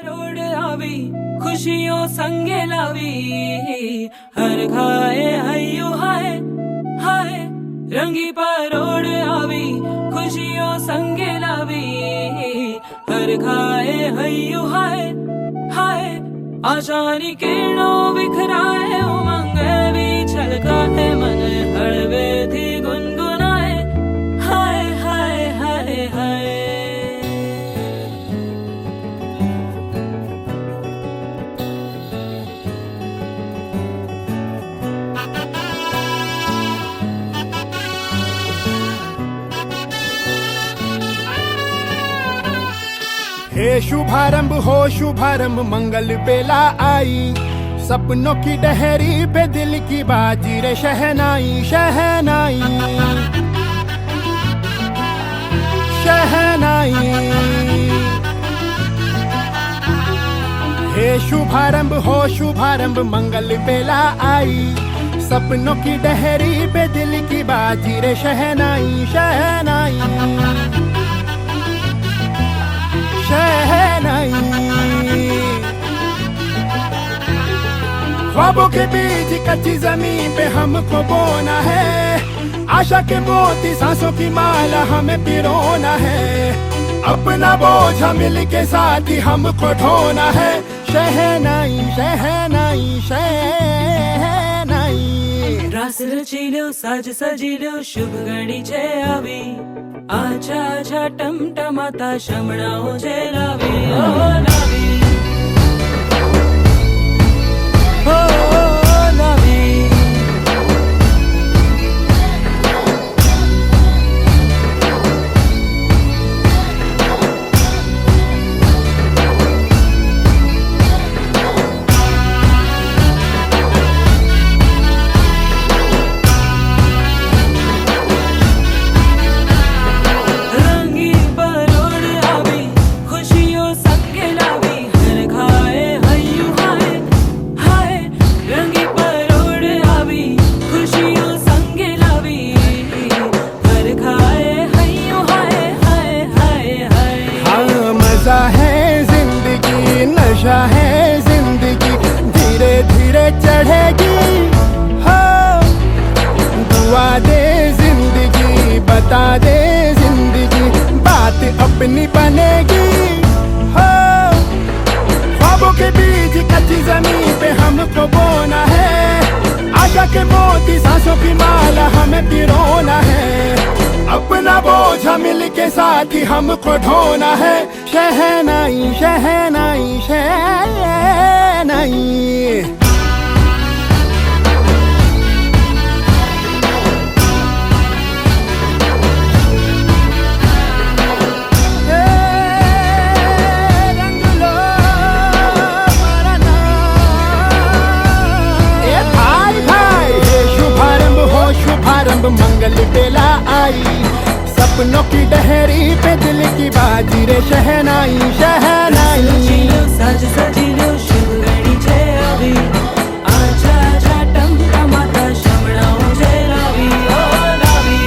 Road आवी खुशियों संगे लावी हर खाए हयू हाय हाय रंगी परोड़ आवी खुशियों संगे लावी हर खाए हयू हाय हाय आशानी किरणों बिखराए उमंग भी छलकाए मन हड़वे थी गुनगुनाए हाय हाय हाय हाय। हे शुभारंभ हो शुभारंभ मंगल बेला आई सपनों की डहरी पे दिल की बाजी रे शहनाई शहनाई शहनाई। हे शुभारंभ हो शुभारंभ मंगल बेला आई सपनों की डहरी पे दिल की बाजी रे शहनाई शहनाई शहनाई। ख्वाबों के बीज कच्ची जमीन पे हमको बोना है आशा के मोती सांसों की माला हमें पिरोना है अपना बोझ मिल के साथ ही हमको ढोना है शहनाई शहनाई शहनाई। रास रचिलो साज सजिलो शुभ घड़ी छे आवी आछा आछा टमटमाता शमणाओ छे लावी ओ लावी ओ लावी। नशा है जिंदगी धीरे धीरे चढ़ेगी हो दुआ दे जिंदगी बता दे जिंदगी बात अपनी बनेगी हो। ख्वाबों के बीज कच्ची जमीन पे हमको बोना है आशा के मोती सांसों की माला हमें पिरोना है अपना बोझ मिल के साथ ही हमको ढोना है शहनाई शहनाई शहनाई। शुभारंभ मंगल बेला आई सपनों की डहरी पे दिल की बाजी रे शहनाई शहनाई। साज सजिलो शुभ घड़ी छे आवी आछा आछा टमटमाता शमणाओ छे लावी ओ लावी।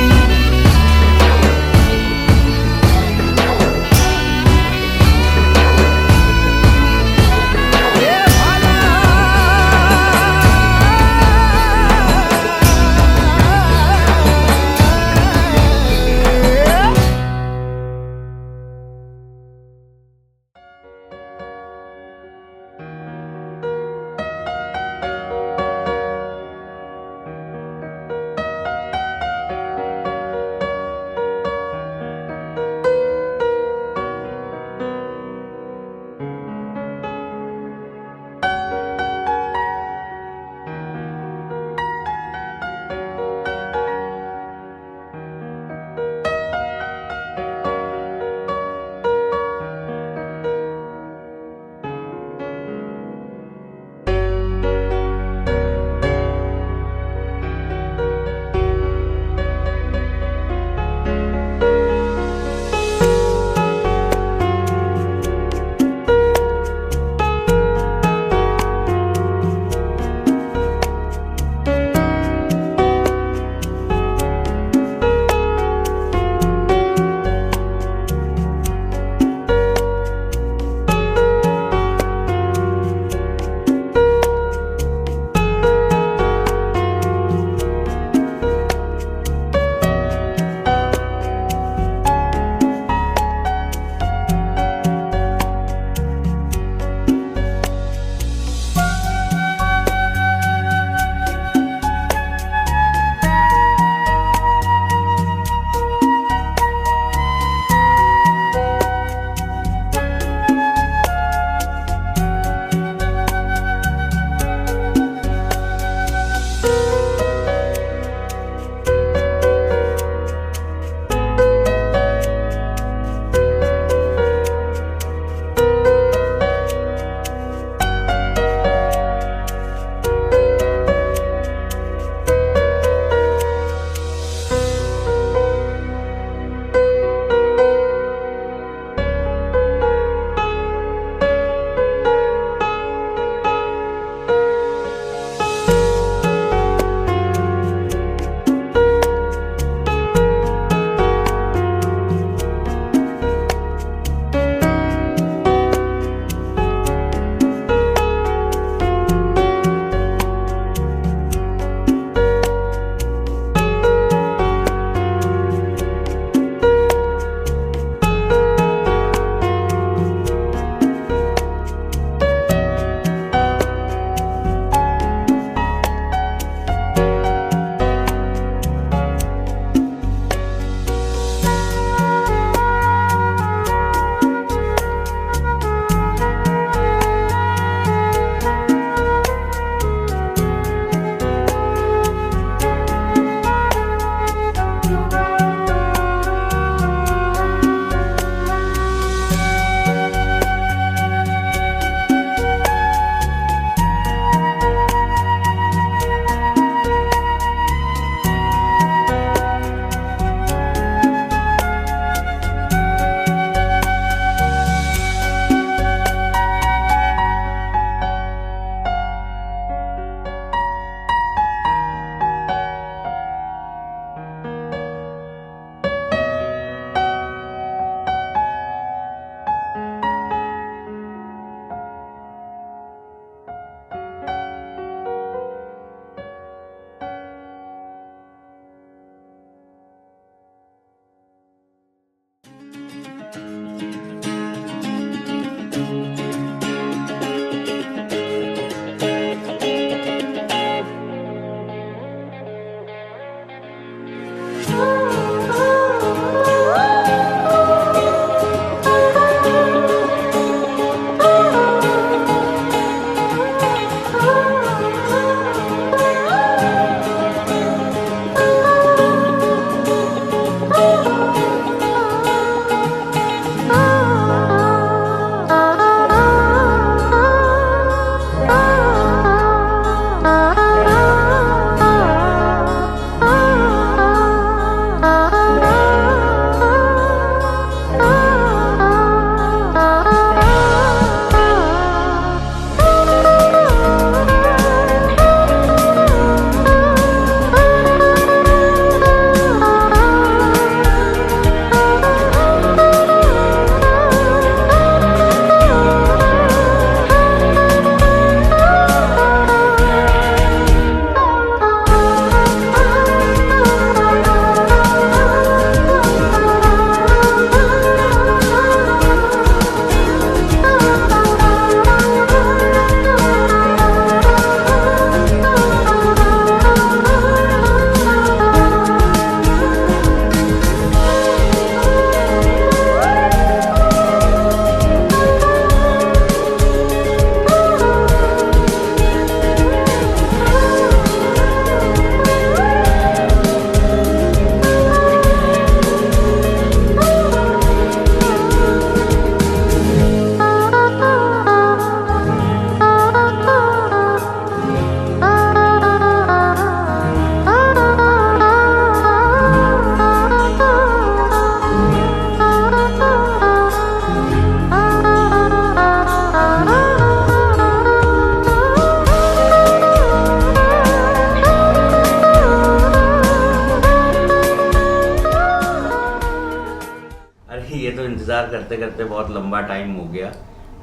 करते करते बहुत लंबा टाइम हो गया।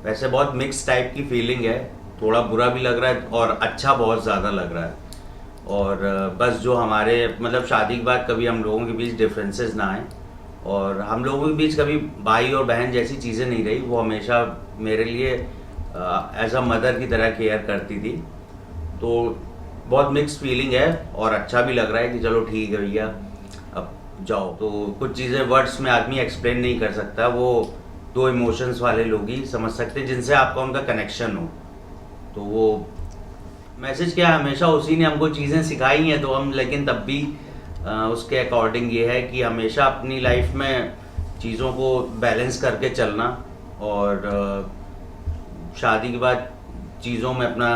वैसे बहुत मिक्स टाइप की फीलिंग है, थोड़ा बुरा भी लग रहा है और अच्छा बहुत ज़्यादा लग रहा है। और बस जो हमारे मतलब शादी के बाद कभी हम लोगों के बीच डिफरेंसेस ना आए, और हम लोगों के बीच कभी भाई और बहन जैसी चीज़ें नहीं रही। वो हमेशा मेरे लिए एज अ मदर की तरह केयर करती थी। तो बहुत मिक्स फीलिंग है और अच्छा भी लग रहा है कि चलो ठीक है भैया अब जाओ। तो कुछ चीज़ें वर्ड्स में आदमी एक्सप्लेन नहीं कर सकता, वो दो इमोशंस वाले लोग ही समझ सकते हैं जिनसे आपका उनका कनेक्शन हो। तो वो मैसेज क्या है, हमेशा उसी ने हमको चीज़ें सिखाई हैं, तो हम लेकिन तब भी उसके अकॉर्डिंग ये है कि हमेशा अपनी लाइफ में चीज़ों को बैलेंस करके चलना। और शादी के बाद चीज़ों में अपना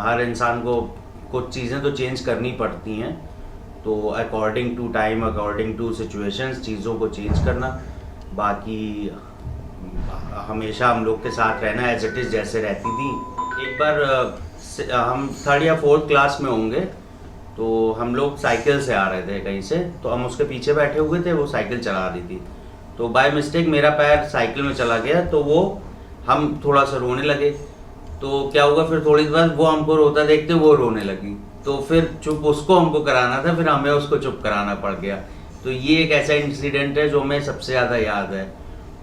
हर इंसान को कुछ चीज़ें तो चेंज करनी पड़ती हैं, तो according to time, according to situations चीज़ों को चेंज करना। बाकी हमेशा हम लोग के साथ रहना एज इट इज़ जैसे रहती थी। एक बार हम 3rd या 4th क्लास में होंगे, तो हम लोग साइकिल से आ रहे थे कहीं से, तो हम उसके पीछे बैठे हुए थे, वो साइकिल चला रही थी। तो बाय मिस्टेक मेरा पैर साइकिल में चला गया, तो वो हम थोड़ा सा रोने लगे। तो क्या हुआ, फिर थोड़ी देर बाद वो हमको रोता देखते वो रोने लगी, तो फिर चुप उसको हमको कराना था, फिर हमें उसको चुप कराना पड़ गया। तो ये एक ऐसा इंसिडेंट है जो हमें सबसे ज़्यादा याद है।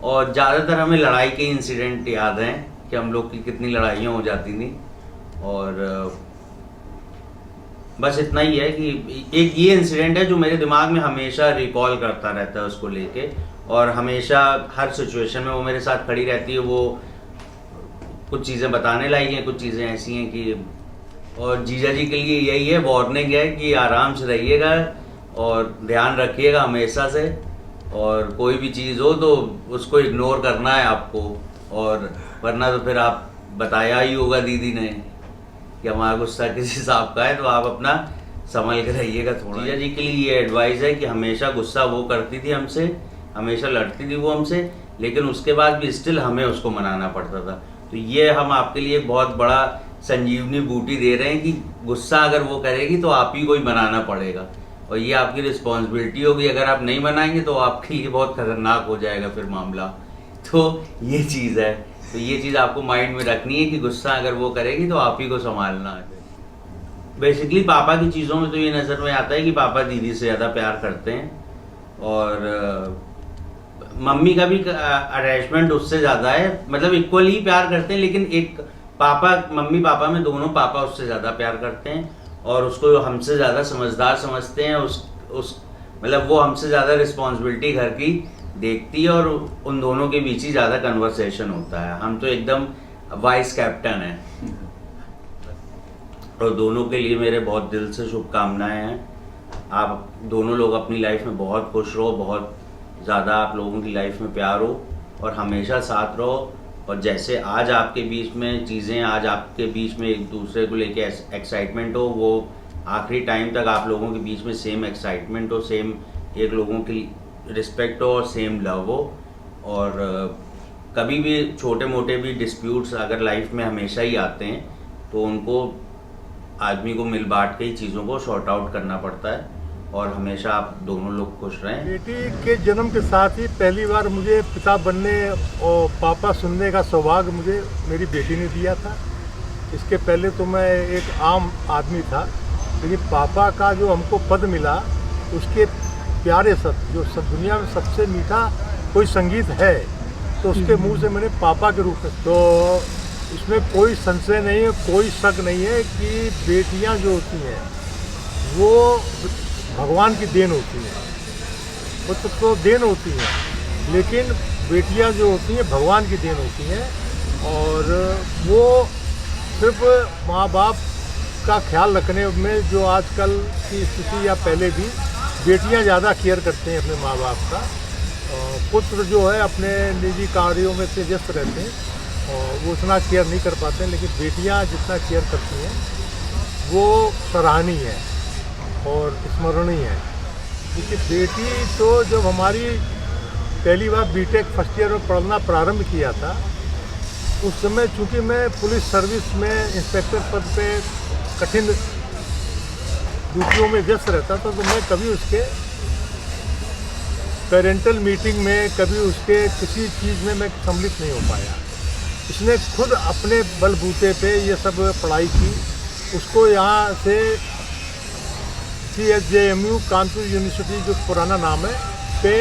और ज़्यादातर हमें लड़ाई के इंसिडेंट याद हैं कि हम लोग की कितनी लड़ाइयाँ हो जाती थी। और बस इतना ही है कि एक ये इंसिडेंट है जो मेरे दिमाग में हमेशा रिकॉल करता रहता है उसको लेके, और हमेशा हर सिचुएशन में वो मेरे साथ खड़ी रहती है। वो कुछ चीज़ें बताने लायक हैं, कुछ चीज़ें ऐसी हैं कि, और जीजा जी के लिए यही है, वार्निंग है कि आराम से रहिएगा और ध्यान रखिएगा हमेशा से, और कोई भी चीज़ हो तो उसको इग्नोर करना है आपको, और वरना तो फिर आप बताया ही होगा दीदी ने कि हमारा गुस्सा किस हिसाब का है, तो आप अपना संभल के रहिएगा थोड़ा। जीजा जी के लिए ये एडवाइस है कि हमेशा गुस्सा वो करती थी हमसे, हमेशा लड़ती थी वो हमसे, लेकिन उसके बाद भी स्टिल हमें उसको मनाना पड़ता था। तो ये हम आपके लिए बहुत बड़ा संजीवनी बूटी दे रहे हैं कि गुस्सा अगर वो करेगी तो आप ही को ही मनाना पड़ेगा, और ये आपकी रिस्पॉन्सिबिलिटी होगी। अगर आप नहीं मनाएंगे तो आपके लिए बहुत खतरनाक हो जाएगा फिर मामला। तो ये चीज़ है, तो ये चीज़ आपको माइंड में रखनी है कि गुस्सा अगर वो करेगी तो आप ही को संभालना है। बेसिकली पापा की चीज़ों में तो ये नज़र में आता है कि पापा दीदी से ज़्यादा प्यार करते हैं, और मम्मी का भी अटैचमेंट उससे ज़्यादा है, मतलब इक्वली ही प्यार करते हैं, लेकिन एक पापा, मम्मी पापा में दोनों पापा उससे ज़्यादा प्यार करते हैं, और उसको हमसे ज़्यादा समझदार समझते हैं। उस मतलब वो हमसे ज़्यादा रिस्पॉन्सिबिलिटी घर की देखती है, और उन दोनों के बीच ही ज़्यादा कन्वर्सेशन होता है। हम तो एकदम वाइस कैप्टन हैं। और दोनों के लिए मेरे बहुत दिल से शुभकामनाएं हैं। आप दोनों लोग अपनी लाइफ में बहुत खुश रहो, बहुत ज़्यादा आप लोगों की लाइफ में प्यार हो, और हमेशा साथ रहो। और जैसे आज आपके बीच में चीज़ें, आज आपके बीच में एक दूसरे को लेके एक्साइटमेंट हो, वो आखिरी टाइम तक आप लोगों के बीच में सेम एक्साइटमेंट हो, सेम एक लोगों की रिस्पेक्ट हो और सेम लव हो। और कभी भी छोटे मोटे भी डिस्प्यूट्स अगर लाइफ में हमेशा ही आते हैं, तो उनको आदमी को मिल बांट के ही चीज़ों को सॉर्ट आउट करना पड़ता है। और हमेशा आप दोनों लोग खुश रहें। बेटी के जन्म के साथ ही पहली बार मुझे पिता बनने और पापा सुनने का सौभाग्य मुझे मेरी बेटी ने दिया था। इसके पहले तो मैं एक आम आदमी था, लेकिन पापा का जो हमको पद मिला, उसके प्यारे शब्द, जो सब दुनिया में सबसे मीठा कोई संगीत है, तो उसके मुंह से मैंने पापा के रूप में, तो इसमें कोई संशय नहीं है, कोई शक नहीं है कि बेटियां जो होती हैं वो भगवान की देन होती हैं। वो तो देन होती हैं, लेकिन बेटियां जो होती हैं भगवान की देन होती हैं। और वो सिर्फ माँ बाप का ख्याल रखने में, जो आजकल की स्थिति या पहले भी, बेटियां ज़्यादा केयर करते हैं अपने माँ बाप का। पुत्र जो है अपने निजी कार्यों में से व्यस्त रहते हैं और वो उतना केयर नहीं कर पाते हैं, लेकिन बेटियां जितना केयर करती हैं वो सराहनीय है और स्मरणीय है। क्योंकि बेटी तो जब हमारी पहली बार बीटेक फर्स्ट ईयर में पढ़ना प्रारंभ किया था, उस समय चूँकि मैं पुलिस सर्विस में इंस्पेक्टर पद पे कठिन ड्यूटियों में व्यस्त रहता था, तो मैं कभी उसके पेरेंटल मीटिंग में, कभी उसके किसी चीज़ में मैं सम्मिलित नहीं हो पाया। इसने खुद अपने बलबूते पे ये सब पढ़ाई की। उसको यहाँ से CSJMU कानपुर यूनिवर्सिटी, जो पुराना नाम है, पे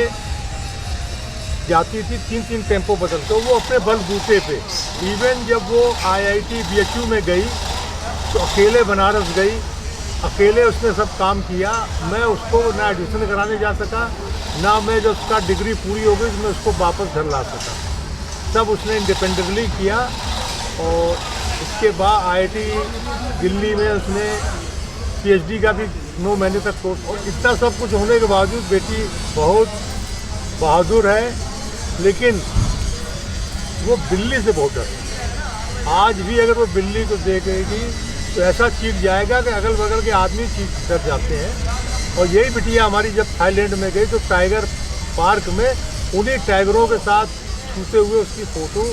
जाती थी 3-3 टेम्पो बदल। तो वो अपने बलबूते पे, इवन जब वो IIT BHU में गई तो अकेले बनारस गई, अकेले उसने सब काम किया। मैं उसको ना एडमिशन कराने जा सका, ना मैं जब उसका डिग्री पूरी हो गई तो मैं उसको वापस घर ला सका। सब उसने इंडिपेंडेंटली किया। और इसके बाद IIT दिल्ली में उसने PhD का भी 9 महीने तक कोर्स। और इतना सब कुछ होने के बावजूद बेटी बहुत बहादुर है, लेकिन वो बिल्ली से बहुत डरती है। आज भी अगर वो बिल्ली को देखेगी तो ऐसा चीख जाएगा कि अगल बगल के आदमी चीख डर जाते हैं। और यही बिटिया हमारी जब थाईलैंड में गई तो टाइगर पार्क में उन्हीं टाइगरों के साथ छूते हुए उसकी फ़ोटो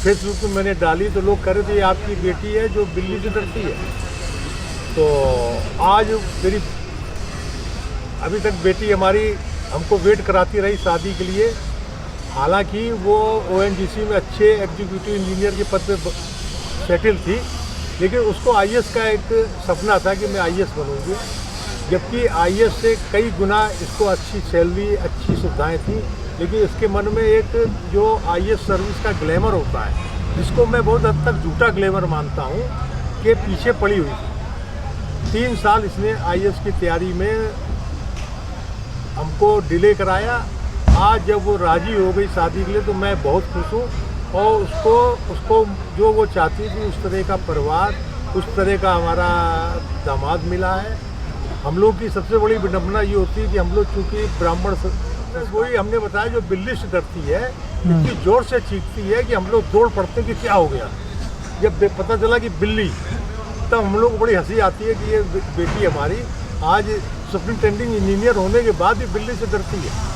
फेसबुक पे मैंने डाली, तो लोग कह रहे थे ये आपकी बेटी है जो बिल्ली से डरती है। तो आज मेरी अभी तक बेटी हमारी हमको वेट कराती रही शादी के लिए। हालांकि वो ONGC में अच्छे एग्जीक्यूटिव इंजीनियर के पद पे सेटल थी, लेकिन उसको IAS का एक सपना था कि मैं IAS बनूंगी। जबकि IAS से कई गुना इसको अच्छी सैलरी, अच्छी सुविधाएं थी, लेकिन इसके मन में एक जो IAS सर्विस का ग्लैमर होता है, जिसको मैं बहुत हद तक झूठा ग्लैमर मानता हूँ, के पीछे पड़ी हुई थी। 3 साल इसने IAS की तैयारी में हमको डिले कराया। आज जब वो राज़ी हो गई शादी के लिए तो मैं बहुत खुश हूँ। और उसको जो वो चाहती थी उस तरह का परिवार, उस तरह का हमारा दामाद मिला है। हम लोग की सबसे बड़ी विडंबना ये होती है कि हम लोग चूँकि ब्राह्मण, वही हमने बताया जो बिल्ली से डरती है, इतनी ज़ोर से चीखती है कि हम लोग दौड़ पड़ते हैं कि क्या हो गया। जब पता चला कि बिल्ली, तब हम लोग को बड़ी हंसी आती है कि ये बेटी हमारी आज सुपरिटेंडिंग इंजीनियर होने के बाद भी बिल्ली से डरती है।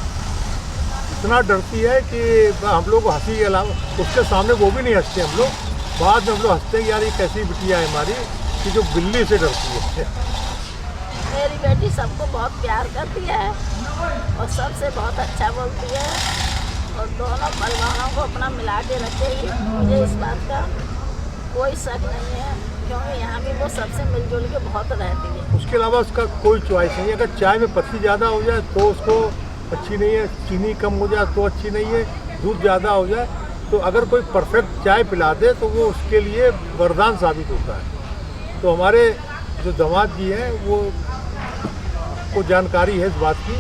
इतना डरती है कि हम लोग को हंसी के अलावा उसके सामने वो भी नहीं हंसते हम लोग। बाद में हम लोग हंसते हैं कि यार ये कैसी बिटिया है हमारी कि जो बिल्ली से डरती है। मेरी बेटी सबको बहुत प्यार करती है और सबसे बहुत अच्छा बोलती है और दोनों परिवारों को अपना मिला के रखेगी। मुझे इस बात का कोई शक नहीं है, क्योंकि यहाँ भी वो सबसे मिलजुल के बहुत रहती है। उसके अलावा उसका कोई चॉइस नहीं है। अगर चाय में पत्ती ज़्यादा हो जाए तो उसको अच्छी नहीं है, चीनी कम हो जाए तो अच्छी नहीं है, दूध ज़्यादा हो जाए तो अगर कोई परफेक्ट चाय पिला दे तो वो उसके लिए वरदान साबित होता है। तो हमारे जो दामाद जी हैं वो जानकारी है इस बात की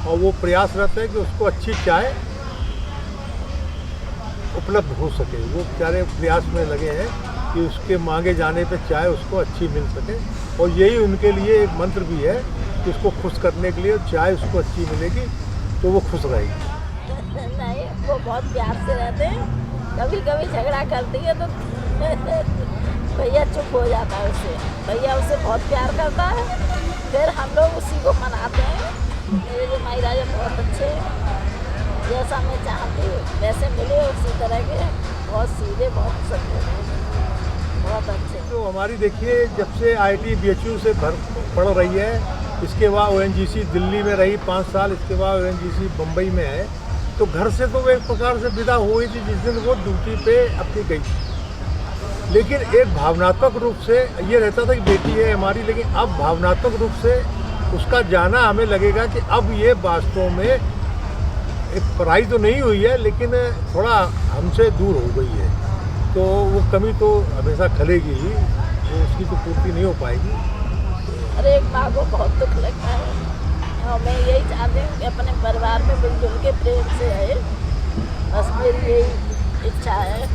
और वो प्रयासरत है कि उसको अच्छी चाय उपलब्ध हो सके। वो बेचारे प्रयास में लगे हैं कि उसके मांगे जाने पे चाय उसको अच्छी मिल सके। और यही उनके लिए एक मंत्र भी है कि उसको खुश करने के लिए चाय उसको अच्छी मिलेगी तो वो खुश रहेगी। नहीं, वो बहुत प्यार से रहते हैं। कभी कभी झगड़ा करती है तो भैया चुप हो जाता है उससे। भैया उसे बहुत प्यार करता है, फिर हम लोग उसी को मनाते हैं। मेरे जमाई राजा बहुत अच्छे हैं, जैसा मैं चाहती हूँ वैसे मिले, उसी तरह के, बहुत सीधे, बहुत सच्चे, बहुत अच्छे। तो हमारी देखिए जब से IIT BHU से पढ़ रही है, इसके बाद ONGC दिल्ली में रही 5 साल, इसके बाद ONGC बम्बई में है। तो घर से तो वो एक प्रकार से विदा हुई थी जिस दिन वो ड्यूटी पे अपनी गई थी, लेकिन एक भावनात्मक रूप से ये रहता था कि बेटी है हमारी। लेकिन अब भावनात्मक रूप से उसका जाना हमें लगेगा कि अब ये वास्तव में एक पढ़ाई तो नहीं हुई है लेकिन थोड़ा हमसे दूर हो गई है। तो वो कमी तो हमेशा खलेगी ही, वो उसकी तो पूर्ति नहीं हो पाएगी। अरे एक माँ को बहुत दुख लगता है और मैं यही चाहती हूँ कि अपने परिवार में मिलजुल के प्रेम से रहे, बस मेरी यही इच्छा है।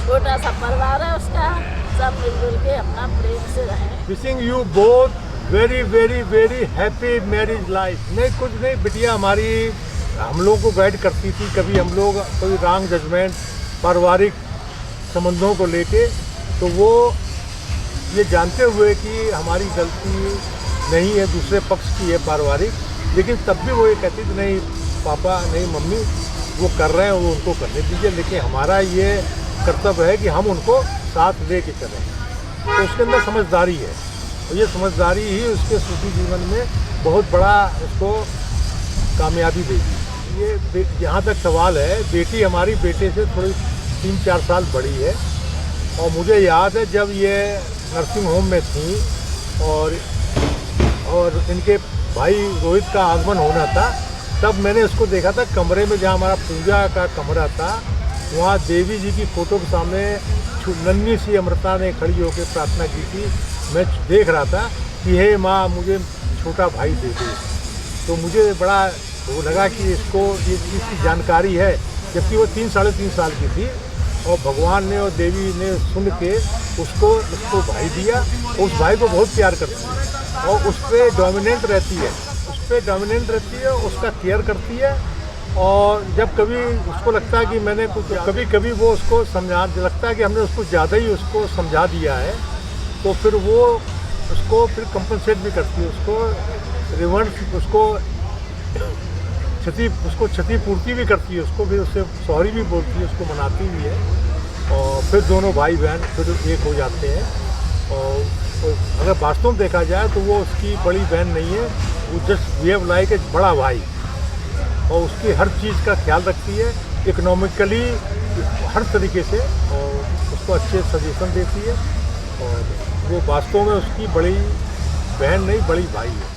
छोटा सा परिवार है उसका, सब मिलजुल के अपना प्रेम से रहें। Wishing you both very very very happy marriage life. नहीं कुछ नहीं, बिटिया हमारी हम लोग को गाइड करती थी। कभी हम लोग कोई रॉन्ग जजमेंट पारिवारिक संबंधों को लेके, तो वो ये जानते हुए कि हमारी गलती नहीं है, दूसरे पक्ष की है पारिवारिक, लेकिन तब भी वो ये कहती थी नहीं पापा, नहीं मम्मी, वो कर रहे हैं वो उनको करने दीजिए, लेकिन हमारा ये कर्तव्य है कि हम उनको साथ ले के चलें। तो उसके अंदर समझदारी है और ये समझदारी ही उसके सुखी जीवन में बहुत बड़ा उसको कामयाबी देगी। ये जहाँ तक सवाल है, बेटी हमारी बेटे से थोड़ी 3-4 साल बड़ी है। और मुझे याद है जब ये नर्सिंग होम में थी और इनके भाई रोहित का आगमन होना था, तब मैंने उसको देखा था कमरे में, जहाँ हमारा पूजा का कमरा था, वहाँ देवी जी की फ़ोटो के सामने नन्ही सी अमृता ने खड़ी होकर प्रार्थना की थी। मैं देख रहा था कि हे माँ, मुझे छोटा भाई दे दे। तो मुझे बड़ा वो लगा कि इसको ये चीज़ की जानकारी है, जबकि वो 3-3.5 साल की थी। और भगवान ने और देवी ने सुन के उसको भाई दिया। उस भाई को बहुत प्यार करती है और उस पर डोमिनेंट रहती है, उसका केयर करती है। और जब कभी उसको लगता है कि मैंने कुछ, कभी वो उसको लगता है कि हमने उसको ज़्यादा ही उसको समझा दिया है, तो फिर वो उसको फिर कंपनसेट भी करती है, उसको रिवर्स, उसको क्षतिपूर्ति भी करती है, उसको फिर उससे सॉरी भी बोलती है, उसको मनाती भी है। और फिर दोनों भाई बहन फिर एक हो जाते हैं। और अगर वास्तव में देखा जाए तो वो उसकी बड़ी बहन नहीं है, वो जस्ट बिहेव लाइक ए बड़ा भाई, और उसकी हर चीज़ का ख्याल रखती है, इकोनॉमिकली हर तरीके से, और उसको अच्छे सजेशन देती है। और वो वास्तव में उसकी बड़ी बहन नहीं, बड़ी भाई है।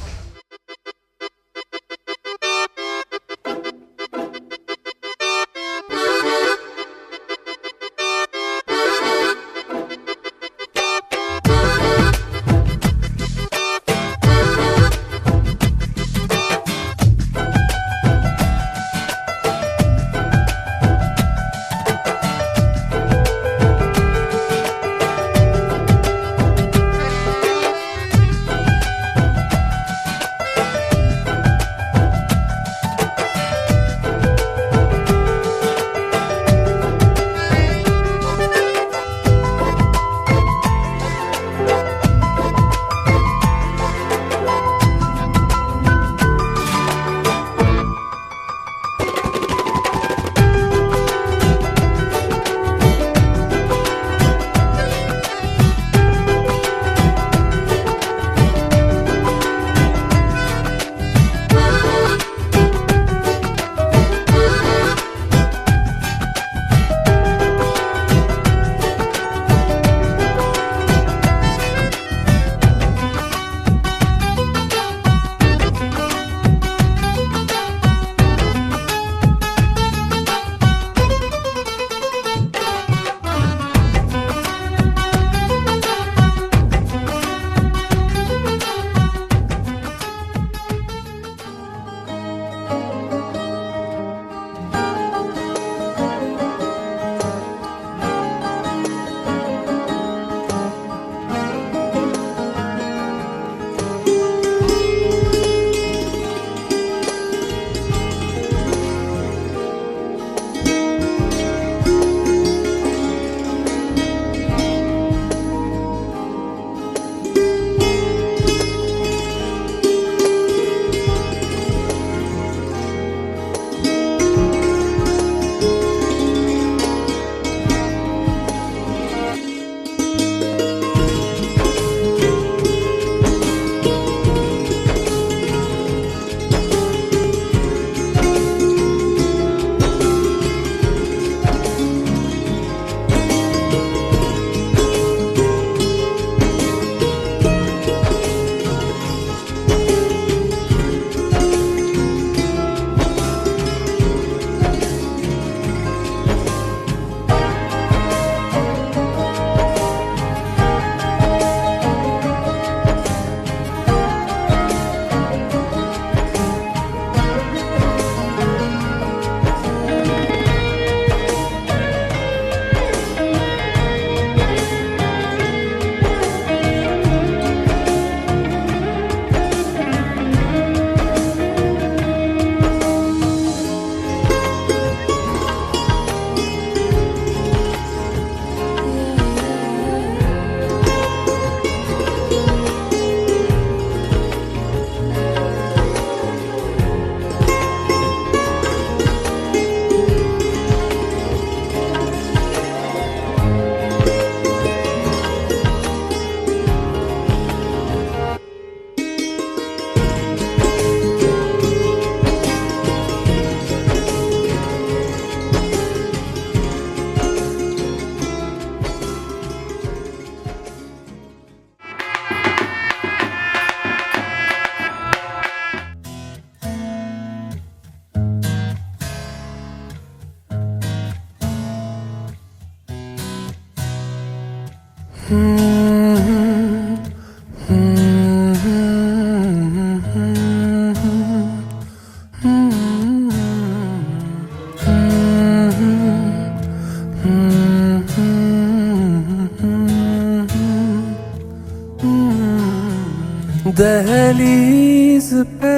दहलीज पे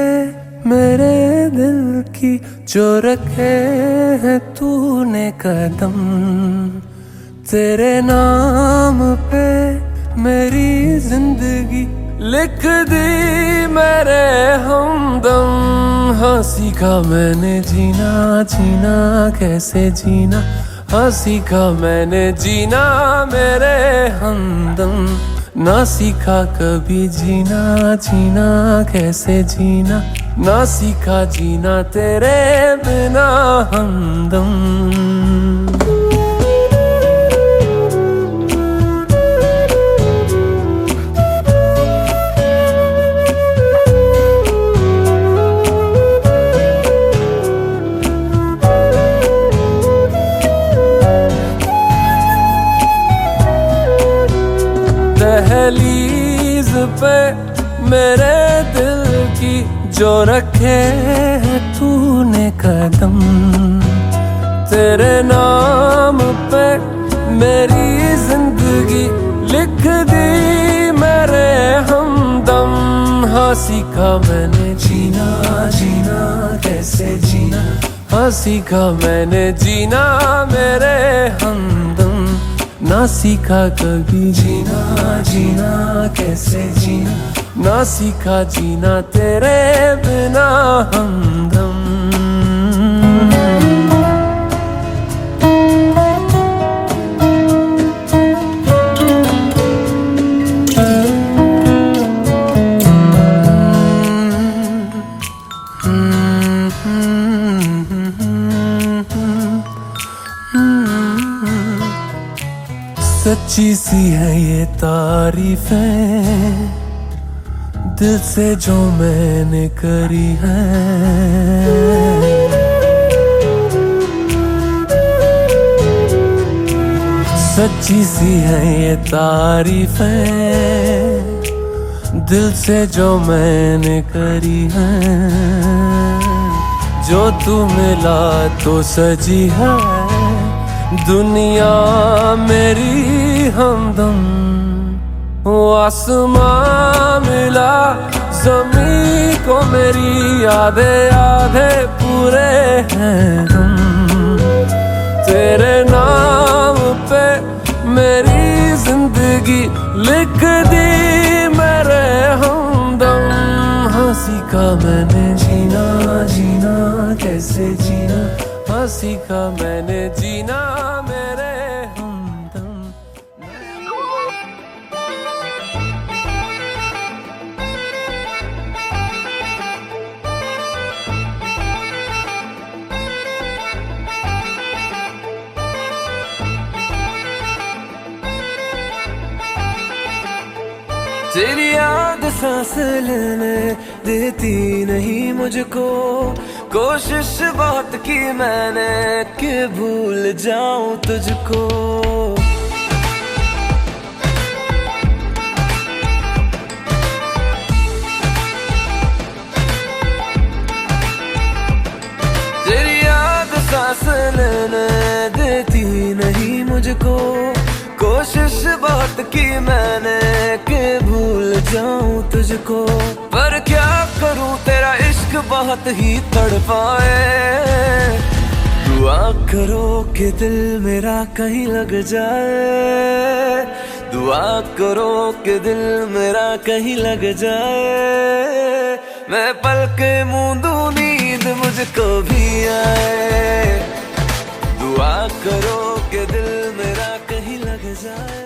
मेरे दिल की जो रखे है तूने कदम, तेरे नाम पे मेरी जिंदगी लिख दी मेरे हमदम। हाँ सीखा मैंने जीना, जीना कैसे जीना, हाँ सीखा मैंने जीना मेरे हमदम। ना सीखा कभी जीना, जीना कैसे जीना, ना सीखा जीना तेरे बिना हमदम। दहलीज पे मेरे दिल की जो रखे है तूने कदम, तेरे नाम पे मेरी जिंदगी लिख दी मेरे हमदम। हाँ सीखा मैंने जीना, जीना कैसे जीना, हाँ सीखा मैंने जीना मेरे हमदम। ना सीखा कभी जीना, जीना कैसे जीना, ना सीखा जीना तेरे बिना हमदम। सच्ची सी है ये तारीफें दिल से जो मैंने करी है, सच्ची सी है ये तारीफें दिल से जो मैंने करी है। जो तू मिला तो सजी है दुनिया मेरी हमदम। वो आसमां मिला ज़मीं को मेरी आधे आधे पूरे हैं हम। तेरे नाम पे मेरी जिंदगी लिख दी मेरे हमदम। हाँ सीखा मैंने जीना, जीना कैसे जीना, हाँ सीखा मैंने जीना मेरे हमदम। तेरी याद सांस लेने देती नहीं मुझको, कोशिश बहुत की मैंने कि भूल जाऊं तुझको। तेरी याद सांस लेने देती नहीं मुझको, कोशिश बहुत की मैंने कि भूल जाऊं तुझको। पर क्या करूं तेरा इश्क बहुत ही तड़पाए। दुआ करो कि दिल मेरा कहीं लग जाए, दुआ करो कि दिल मेरा कहीं लग जाए। मैं पलके मूंदूं नींद मुझको भी आए, दुआ करो कि दिल मेरा कहीं लग जाए।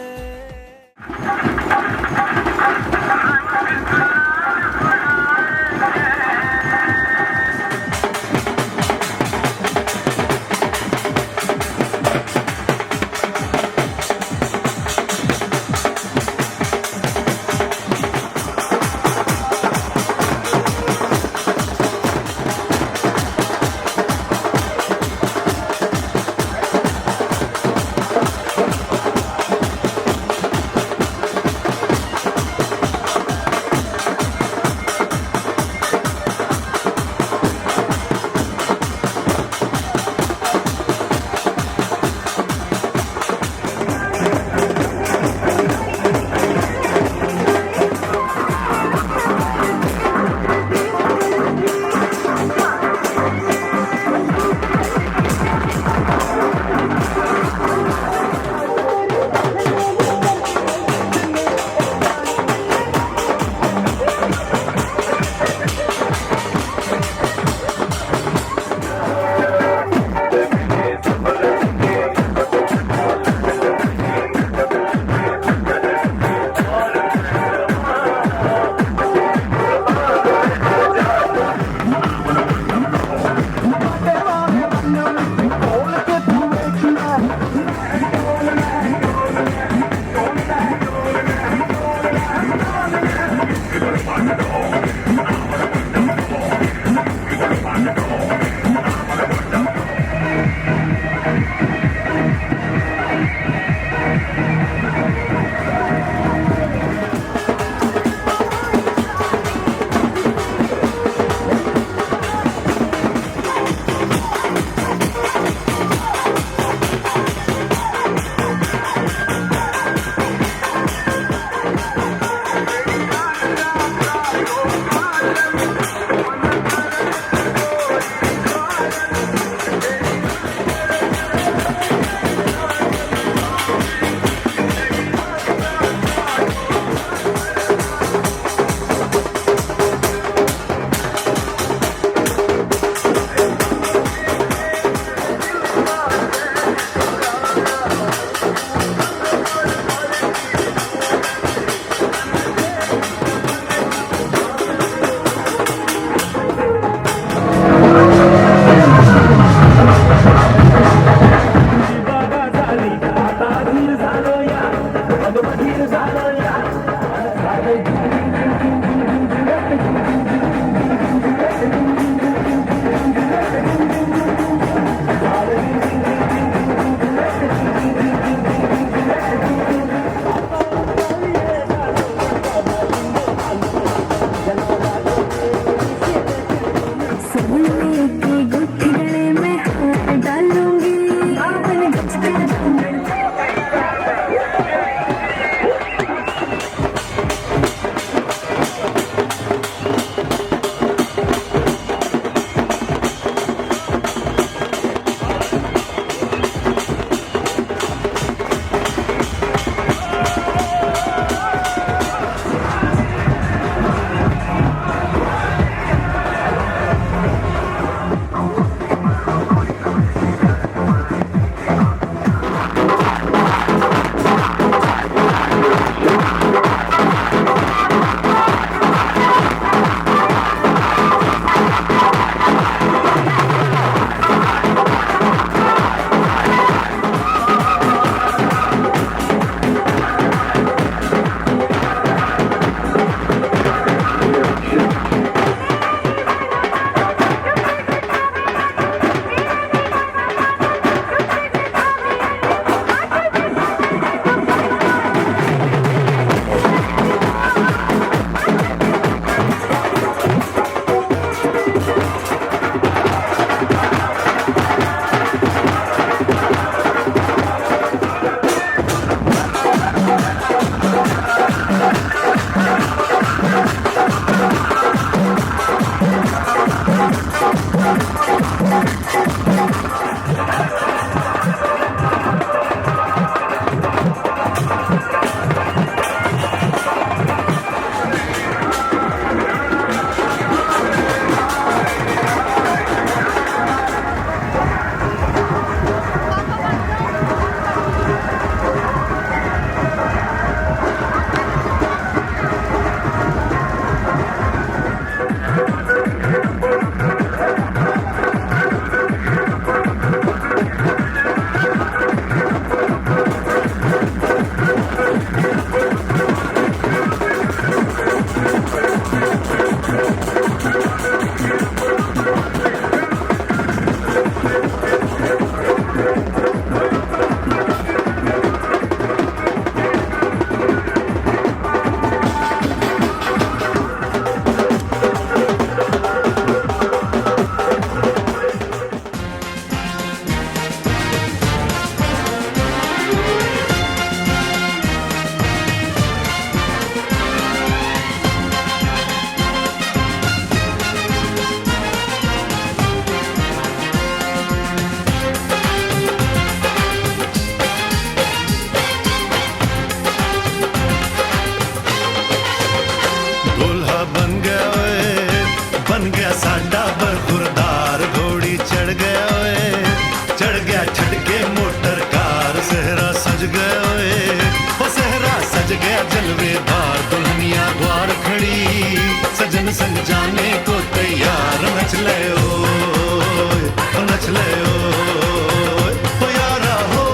नच ले ओ नच ले ओ यारा हो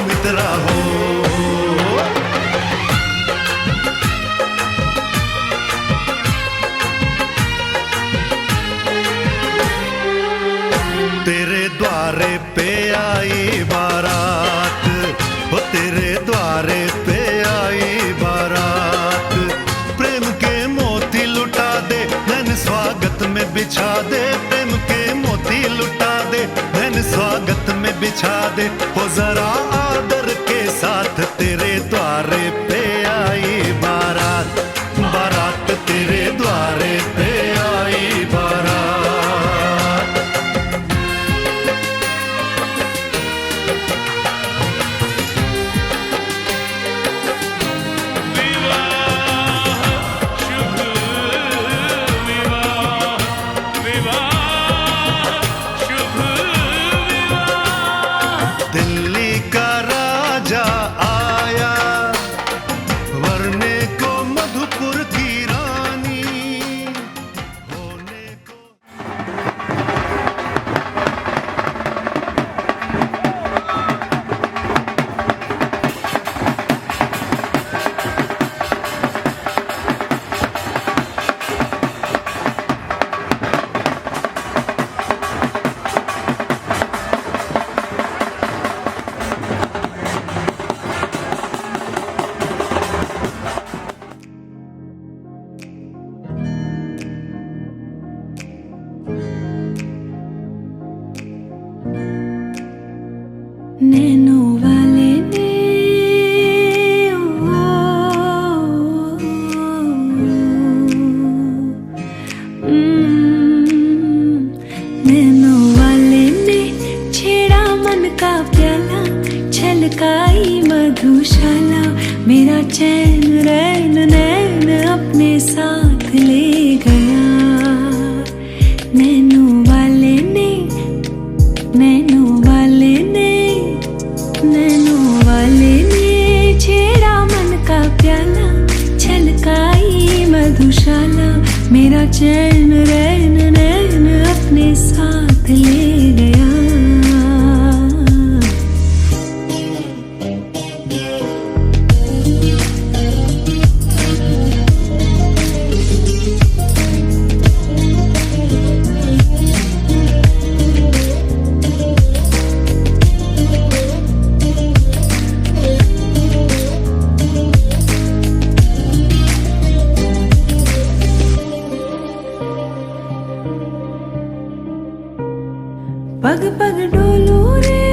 मित्रा हो। तेरे द्वारे पे आई बारात, हो तेरे द्वारे पे आई बारात, प्रेम के मोती लुटा दे नैन स्वागत में बिछा दे, प्रेम के मोती लुटा दे नैन स्वागत में बिछा दे, हो जरा आदर के साथ तेरे द्वारे पे आई बारात, बारात तेरे द्वारे पे आई बारात। दिल्ली का राजा आया वरने को मधुपुर की रानी होने को। नैनो वाले ने नैनो वाले ने छेड़ा मन का प्याला, छलकाई मधुशाला, मेरा चैन रैन नैन अपने साथ ले गया। नैनो वाले ने नैनो वाले ने नैनो वाले ने छेड़ा मन का प्याला, छलकाई मधुशाला, मेरा चैन रैन नैन अपने साथ ले गया। पग पग डोलू रे